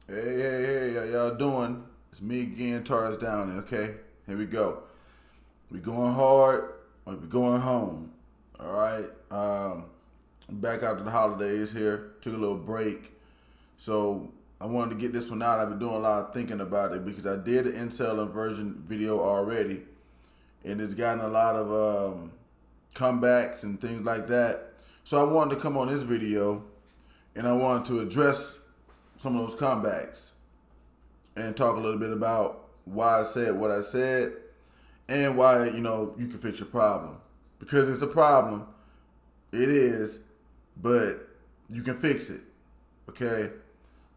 Hey, how y'all doing? It's me again, Taurus Down, okay? Here we go. We going hard or we going home. Alright. Back after the holidays here. Took a little break. So I wanted to get this one out. I've been doing a lot of thinking about it because I did the Incel Inversion video already. And it's gotten a lot of comebacks and things like that. So I wanted to come on this video and I wanted to address some of those comebacks and talk a little bit about why I said what I said and why, you can fix your problem. Because it's a problem. It is, but you can fix it. Okay?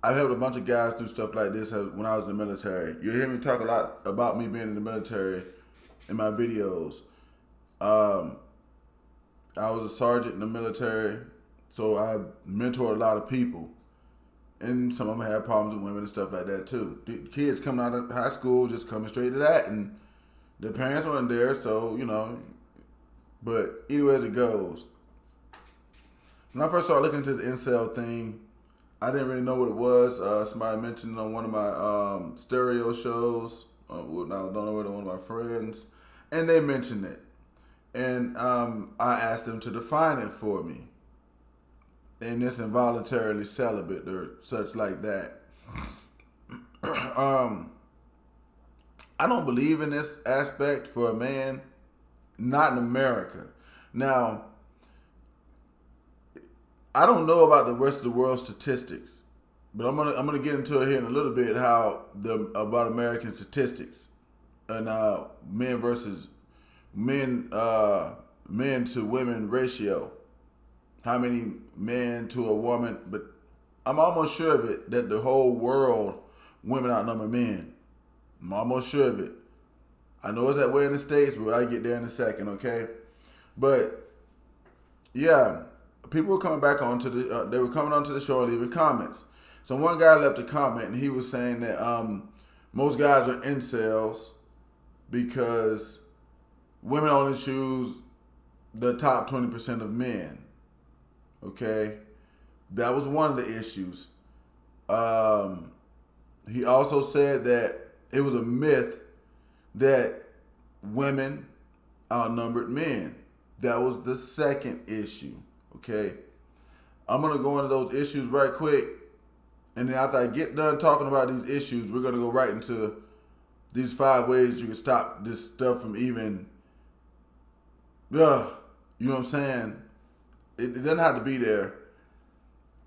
I've helped a bunch of guys do stuff like this when I was in the military. You hear me talk a lot about me being in the military in my videos. I was a sergeant in the military, so I mentored a lot of people. And some of them had problems with women and stuff like that too. The kids coming out of high school just coming straight to that, and their parents weren't there, so But either way as it goes, when I first started looking into the incel thing, I didn't really know what it was. Somebody mentioned it on one of my stereo shows. I don't know whether one of my friends, and they mentioned it, and I asked them to define it for me. And it's involuntarily celibate or such like that. I don't believe in this aspect for a man, not in America. Now, I don't know about the rest of the world statistics, but I'm gonna get into it here in a little bit about American statistics and men versus men to women ratio. How many men to a woman, but I'm almost sure of it that the whole world, women outnumber men. I'm almost sure of it. I know it's that way in the States, but I'll get there in a second, okay? But, yeah, people were coming back onto they were coming onto the show and leaving comments. So one guy left a comment and he was saying that most guys are incels because women only choose the top 20% of men. Okay, that was one of the issues. He also said that it was a myth that women outnumbered men. That was the second issue. Okay, I'm gonna go into those issues right quick, and then after I get done talking about these issues, we're gonna go right into these 5 ways you can stop this stuff from even. You know what I'm saying? It doesn't have to be there,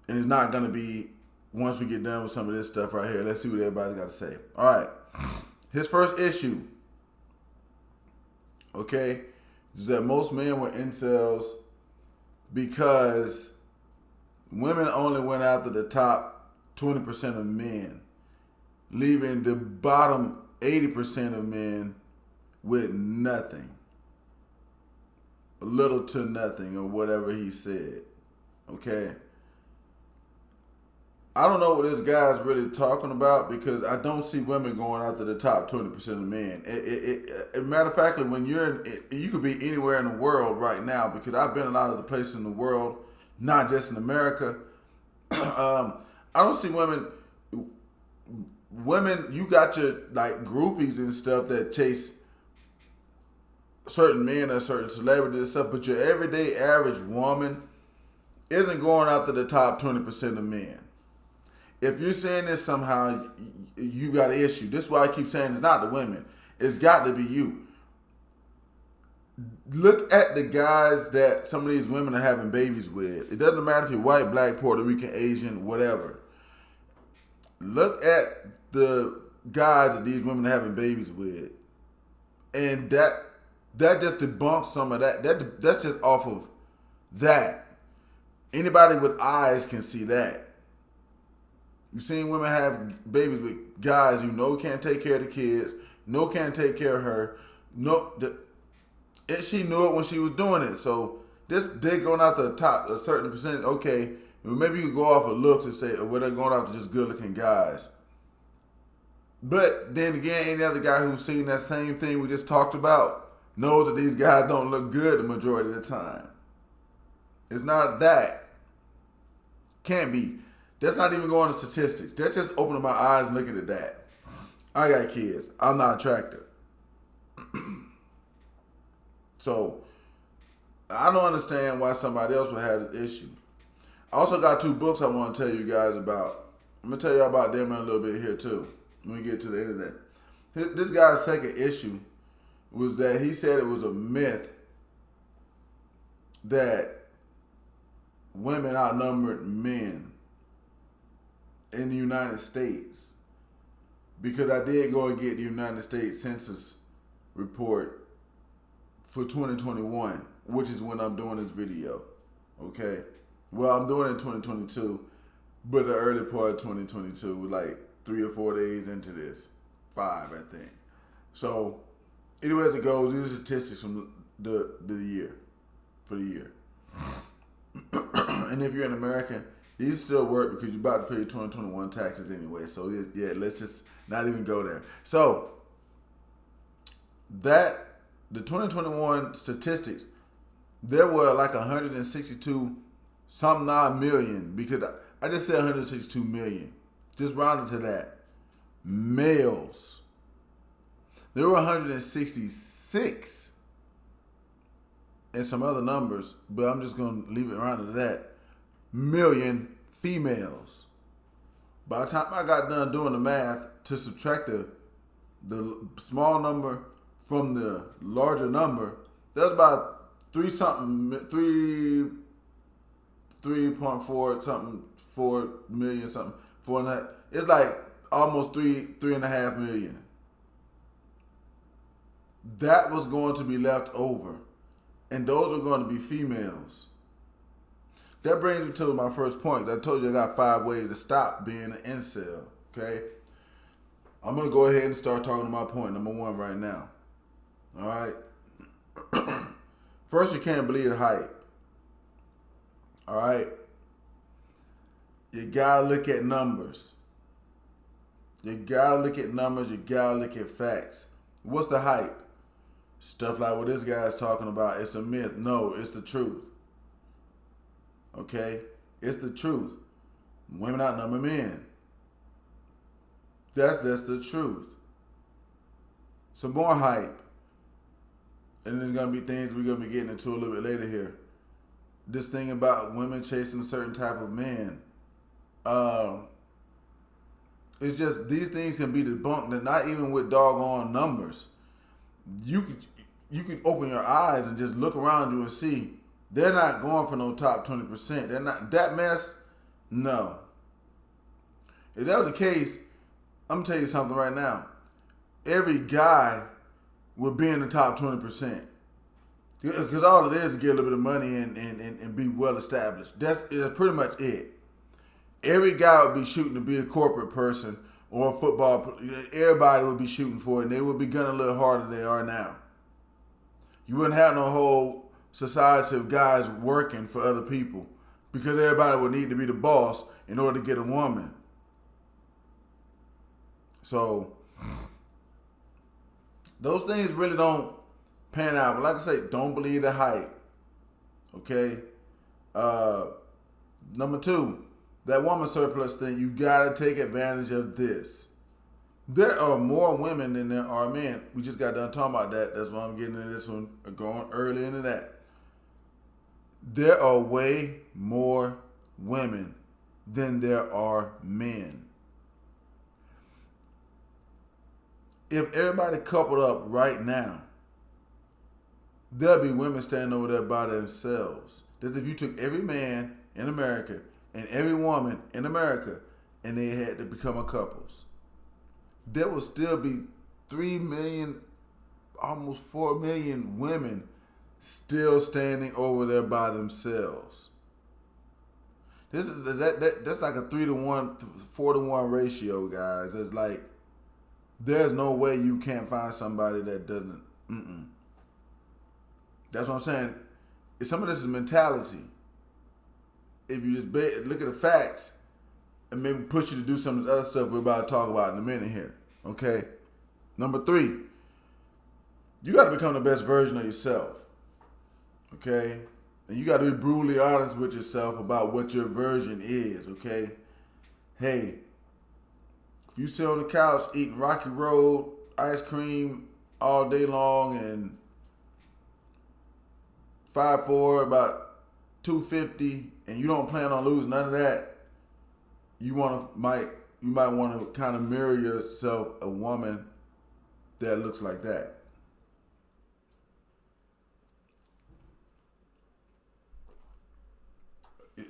and it's not gonna be once we get done with some of this stuff right here. Let's see what everybody's got to say. All right, his first issue, okay, is that most men were incels because women only went after the top 20% of men, leaving the bottom 80% of men with nothing. Little to nothing, or whatever he said. Okay, I don't know what this guy's really talking about because I don't see women going after the top 20% of men. Matter of fact, when you could be anywhere in the world right now because I've been a lot of the places in the world, not just in America. I don't see women. Women, you got your groupies and stuff that chase certain men or certain celebrities and stuff, but your everyday average woman isn't going after the top 20% of men. If you're saying this somehow, you got an issue. This is why I keep saying it's not the women. It's got to be you. Look at the guys that some of these women are having babies with. It doesn't matter if you're white, black, Puerto Rican, Asian, whatever. Look at the guys that these women are having babies with. And that just debunks some of that. That's just off of that. Anybody with eyes can see that. You've seen women have babies with guys you know can't take care of the kids, know can't take care of her. She knew it when she was doing it. So this they going out the top a certain percentage. Okay, maybe you go off of looks and say, well, they're going after just good looking guys. But then again, any other guy who's seen that same thing we just talked about knows that these guys don't look good the majority of the time. It's not that. Can't be. That's not even going to statistics. That's just opening my eyes and looking at that. I got kids. I'm not attractive. So I don't understand why somebody else would have this issue. I also got 2 books I want to tell you guys about. I'm going to tell you about them in a little bit here too, when we get to the end of that. This guy's second issue was that he said it was a myth that women outnumbered men in the United States, because I did go and get the United States Census report for 2021, which is when I'm doing this video. Okay? Well, I'm doing it in 2022, but the early part of 2022, like 3 or 4 days into this. 5, I think. So, anyway as it goes, these are statistics from the year, for the year. And if you're an American, these still work because you're about to pay your 2021 taxes anyway. So, yeah, let's just not even go there. So, the 2021 statistics, there were like 162 some 9 million, because I just said 162 million. Just rounded to that. Males. There were 166 and some other numbers, but I'm just going to leave it around to that. Million females. By the time I got done doing the math to subtract the small number from the larger number, that's about 3.4 something, 4 million something, 4.5. It's like almost 3.5 million. That was going to be left over, and those are going to be females. That brings me to my first point. I told you I got 5 ways to stop being an incel. Okay, I'm gonna go ahead and start talking to my point number 1 right now. All right. First, you can't believe the hype. All right. You gotta look at numbers. You gotta look at numbers. You gotta look at facts. What's the hype? Stuff like what this guy's talking about. It's a myth. No, it's the truth. Okay? It's the truth. Women outnumber men. That's the truth. Some more hype. And there's going to be things we're going to be getting into a little bit later here. This thing about women chasing a certain type of man. It's just, these things can be debunked, and not even with doggone numbers. You could open your eyes and just look around you and see they're not going for no top 20%. They're not that mess. No. If that was the case, I'm gonna tell you something right now. Every guy would be in the top 20%. Because all it is get a little bit of money and be well established. That's pretty much it. Every guy would be shooting to be a corporate person or a football. Everybody would be shooting for it, and they would be gunning a little harder than they are now. You wouldn't have no whole society of guys working for other people, because everybody would need to be the boss in order to get a woman. So those things really don't pan out. But like I say, don't believe the hype. Okay? Number 2, that woman surplus thing, you gotta take advantage of this. There are more women than there are men. We just got done talking about that. That's why I'm getting into this one, going early into that. There are way more women than there are men. If everybody coupled up right now, there'll be women standing over there by themselves. That's if you took every man in America and every woman in America and they had to become a couples, there will still be 3 million, almost 4 million women still standing over there by themselves. That's like a 3-to-1, 4-to-1 ratio, guys. It's like there's no way you can't find somebody that doesn't. That's what I'm saying. Some of this is mentality. If you just look at the facts and maybe push you to do some of the other stuff we're about to talk about in a minute here. Okay? Number 3, you got to become the best version of yourself. Okay? And you got to be brutally honest with yourself about what your version is. Okay? Hey, if you sit on the couch eating Rocky Road ice cream all day long and 5'4", about 250, and you don't plan on losing none of that, you might want to kind of mirror yourself a woman that looks like that.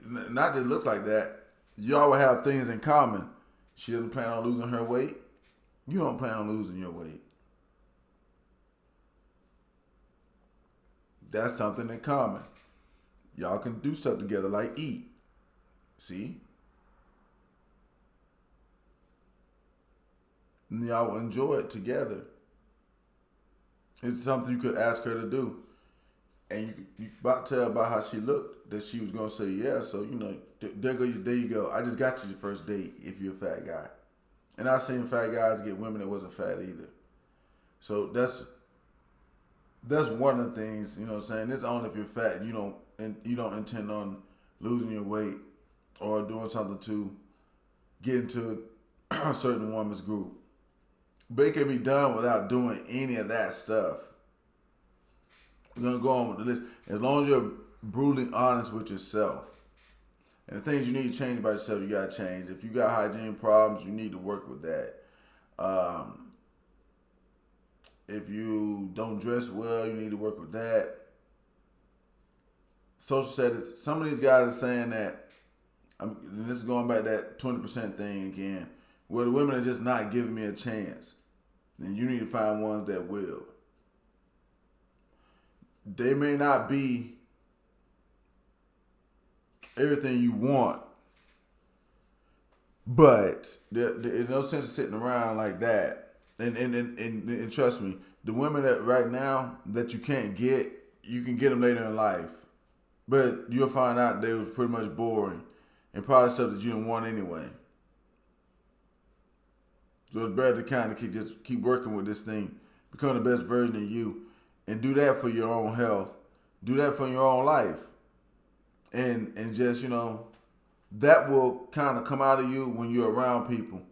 Not that it looks like that. Y'all will have things in common. She doesn't plan on losing her weight. You don't plan on losing your weight. That's something in common. Y'all can do stuff together like eat. See? And y'all will enjoy it together. It's something you could ask her to do. And you about to tell about how she looked, that she was going to say yeah. So, there you go. I just got you your first date if you're a fat guy. And I've seen fat guys get women that wasn't fat either. So that's one of the things, what I'm saying. It's only if you're fat and you don't intend on losing your weight or doing something to get into a certain woman's group. But it can be done without doing any of that stuff. We're gonna go on with the list. As long as you're brutally honest with yourself. And the things you need to change about yourself, you gotta change. If you got hygiene problems, you need to work with that. If you don't dress well, you need to work with that. Social status. Some of these guys are saying that, and this is going back to that 20% thing again, where the women are just not giving me a chance. Then you need to find ones that will. They may not be everything you want, but there's no sense of sitting around like that. And trust me, the women that right now that you can't get, you can get them later in life. But you'll find out they was pretty much boring and probably stuff that you didn't want anyway. So it's better to kind of keep working with this thing, become the best version of you, and do that for your own health. Do that for your own life. And just, that will kind of come out of you when you're around people.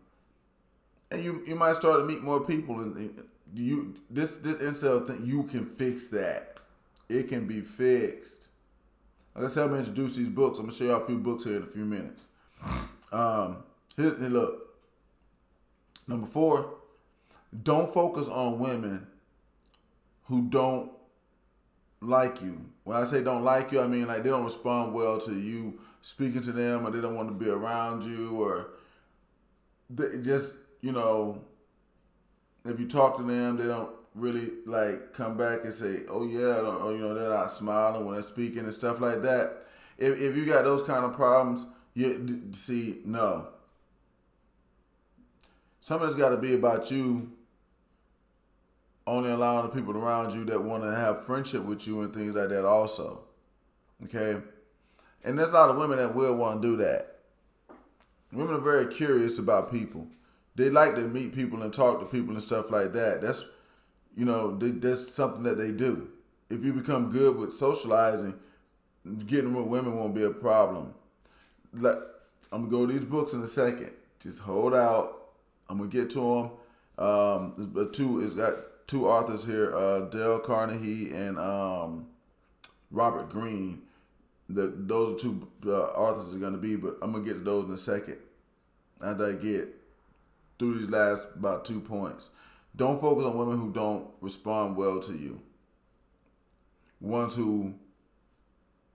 And you might start to meet more people. And this incel thing, you can fix that. It can be fixed. Like I said, I'm going to introduce these books. I'm going to show y'all a few books here in a few minutes. Here, look. Number 4, don't focus on women who don't like you. When I say don't like you, I mean like they don't respond well to you speaking to them, or they don't want to be around you, or they just, if you talk to them, they don't really like come back and say, oh yeah, or they're not smiling when they're speaking and stuff like that. If you got those kind of problems, no. Some of it's got to be about you only allowing the people around you that want to have friendship with you and things like that also. Okay? And there's a lot of women that will want to do that. Women are very curious about people. They like to meet people and talk to people and stuff like that. That's, that's something that they do. If you become good with socializing, getting with women won't be a problem. I'm going to go to these books in a second. Just hold out. I'm going to get to them. It's got 2 authors here, Dale Carnegie and Robert Greene. Those are 2 authors are going to be, but I'm going to get to those in a second after I get through these last about 2 points. Don't focus on women who don't respond well to you. Ones who,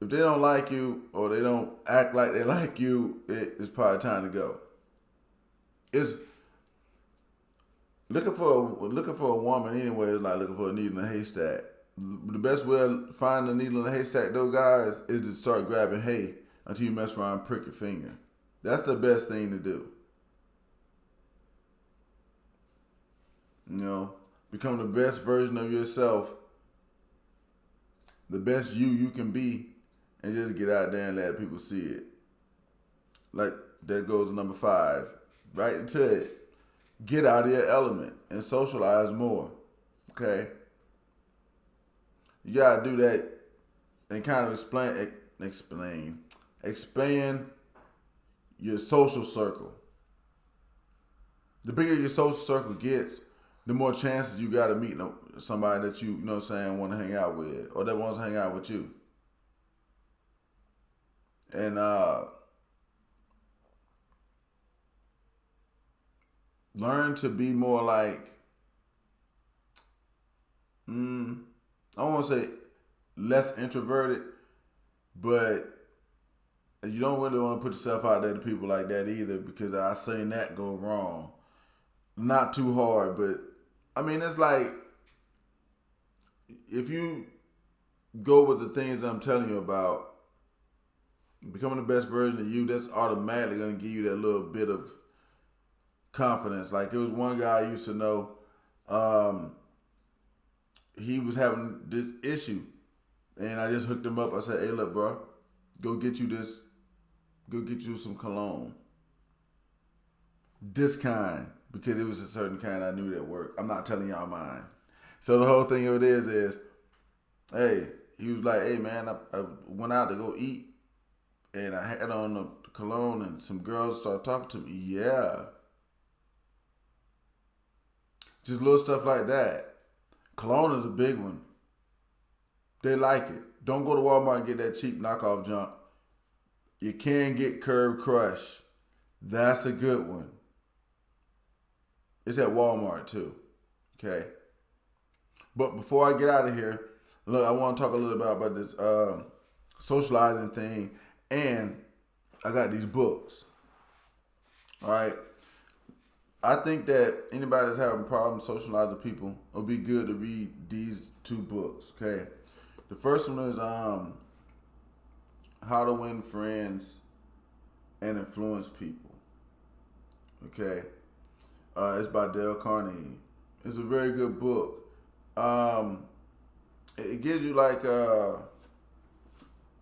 if they don't like you or they don't act like they like you, it's probably time to go. It's looking for a woman anyway is like looking for a needle in a haystack. The best way to find a needle in a haystack, though, guys, is to start grabbing hay until you mess around and prick your finger. That's the best thing to do. Become the best version of yourself, the best you can be, and just get out there and let people see it. Like, that goes to number 5. Right into it. Get out of your element and socialize more. Okay? You gotta do that and kind of expand your social circle. the bigger your social circle gets, the more chances you got to meet somebody that you know what I'm saying, want to hang out with, or that wants to hang out with you. And learn to be more like, I don't want to say less introverted, but you don't really want to put yourself out there to people like that either, because I seen that go wrong. Not too hard, but I mean, it's like if you go with the things I'm telling you about, becoming the best version of you, that's automatically going to give you that little bit of confidence. Like, it was one guy I used to know, he was having this issue, and I just hooked him up. I said, hey, look, bro, go get you some cologne. This kind, because it was a certain kind I knew that worked. I'm not telling y'all mine. So the whole thing of it is, hey, he was like, hey, man, I went out to go eat, and I had on the cologne, and some girls started talking to me. Yeah. Just little stuff like that. Cologne is a big one. They like it. Don't go to Walmart and get that cheap knockoff junk. You can get Curb Crush. That's a good one. It's at Walmart too. Okay. But before I get out of here, look, I want to talk a little bit about this socializing thing. And I got these books. All right. I think that anybody that's having problems socializing with people, it'll be good to read these two books. Okay. The first one is How to Win Friends and Influence People. Okay. It's by Dale Carnegie. It's a very good book. It gives you like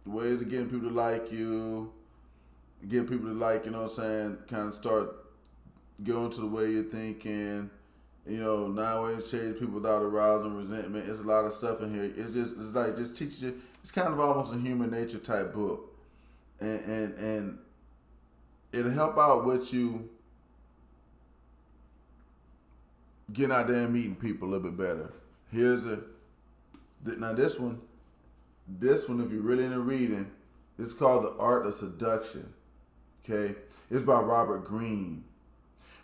ways of getting people to like you, get people to like, you know what I'm saying, kind of start going to the way you're thinking, 9 ways to change people without arousing resentment. It's a lot of stuff in here. It's like just teaches you. It's kind of almost a human nature type book, and it'll help out with you getting out there and meeting people a little bit better. Now this one, if you're really into reading, it's called The Art of Seduction. Okay, it's by Robert Greene.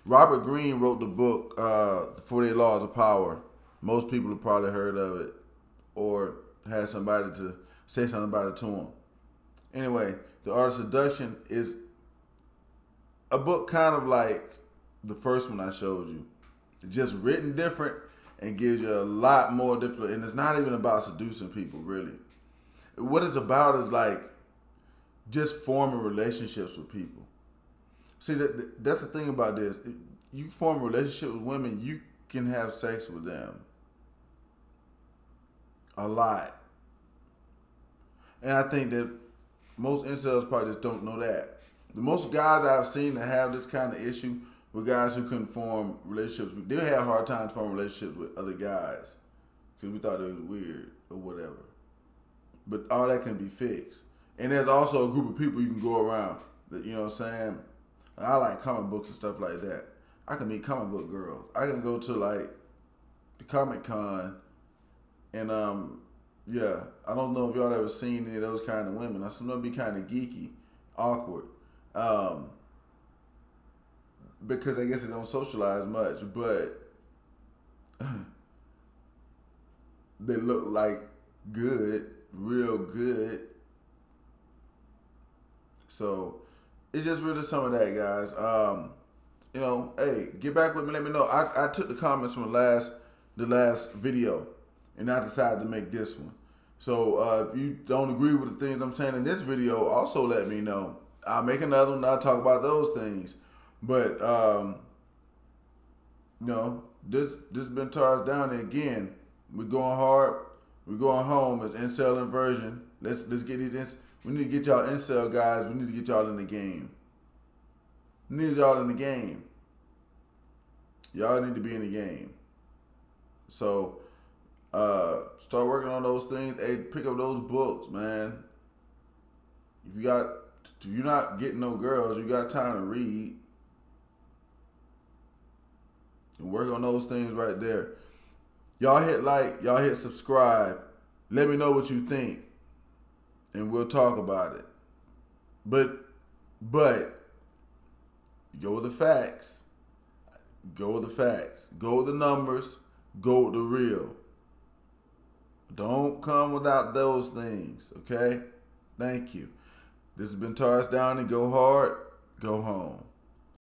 Robert Greene wrote the book, The 48 Laws of Power. Most people have probably heard of it or had somebody to say something about it to them. Anyway, The Art of Seduction is a book kind of like the first one I showed you. Just written different and gives you a lot more different. And it's not even about seducing people, really. What it's about is like just forming relationships with people. See, that's the thing about this. If you form a relationship with women, you can have sex with them. A lot. And I think that most incels probably just don't know that. The most guys I've seen that have this kind of issue were guys who couldn't form relationships. They had a hard time forming relationships with other guys because we thought it was weird or whatever. But all that can be fixed. And there's also a group of people you can go around that, you know what I'm saying? I like comic books and stuff like that. I can meet comic book girls. I can go to like the Comic Con and yeah. I don't know if y'all ever seen any of those kind of women. Some of them be kind of geeky, awkward. Because I guess they don't socialize much, but they look like good, real good. So it's just really some of that, guys. Hey, get back with me. Let me know. I took the comments from the last video, and I decided to make this one. So if you don't agree with the things I'm saying in this video, also let me know. I'll make another one. I'll talk about those things. But this been Tars down, and again, we're going hard. We're going home. It's Incel Inversion. Let's get these. We need to get y'all incel guys. We need to get y'all in the game. We need y'all in the game. Y'all need to be in the game. So start working on those things. Hey, pick up those books, man. If you're not getting no girls, you got time to read. and work on those things right there. Y'all hit like, y'all hit subscribe. Let me know what you think, and we'll talk about it. But go with the facts. Go with the facts. Go with the numbers. Go with the real. Don't come without those things, okay? Thank you. This has been Taurus Down and go hard, go home.